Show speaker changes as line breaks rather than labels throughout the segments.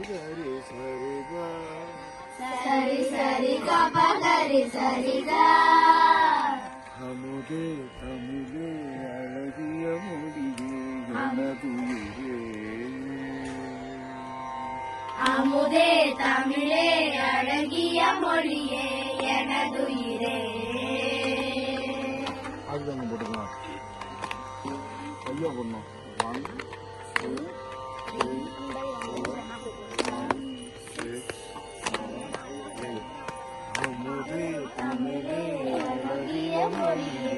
गरि सरि ग
सरि सरि ग प गरि सरि ग
அமுதே தமிழே அழகிய மொழியே எனதுயிரே
அமுதே தமிழே அழகிய மொழியே எனதுயிரே
அதுதாங்க போட்டுக்கலாம் ஐயா போடணும் 1 2 3 4 5 6 7 அமுதே தமிழே அழகிய மொழியே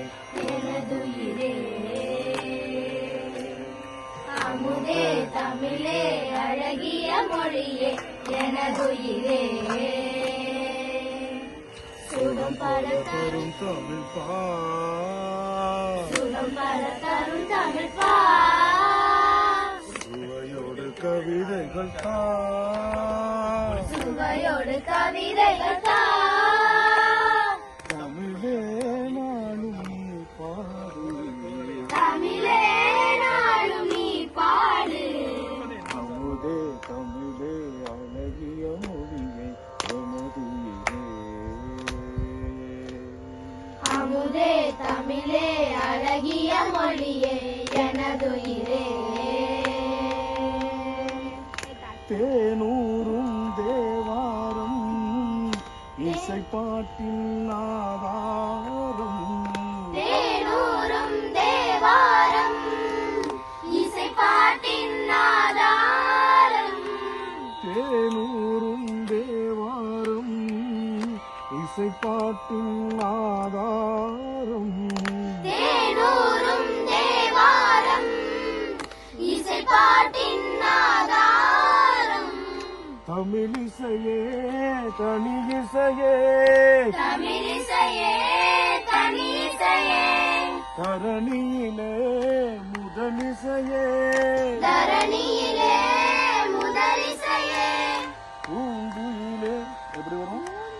எனதுயிரே அமுதே தமிழே அழகிய மொழியே எனதுயிரே சுகம் பல
தரும் தமிழ் பா
சுகம் பல தரும் தமிழ் பா
சுவையோடு கவிதைகள் தா
சுவையோடு கவிதைகள் தா
தமிழே நானும் நீ பாடு
தமிழே நாளும் நீ பாடு
அமுதே தமிழே அழகிய மொழியே எனதுயிரே
அமுதே தமிழே அழகிய மொழியே எனதுயிரே
தேனூரும் தேவாரம் இசை பாட்டின் ஆதாரம்
தேனூரும் தேவாரம் இசை பாட்டின் ஆதாரம்
தேனூரும் தேவாரம் இசை பாட்டின் ஆதாரம்
தேனூரும் தேவாரம் இசை பாட்டின் ஆதாரம்
தமிழிசையே தனியிசையே
தமிழிசையே தனிசையே
தரணியிலே முதலிசையே
தரணியிலே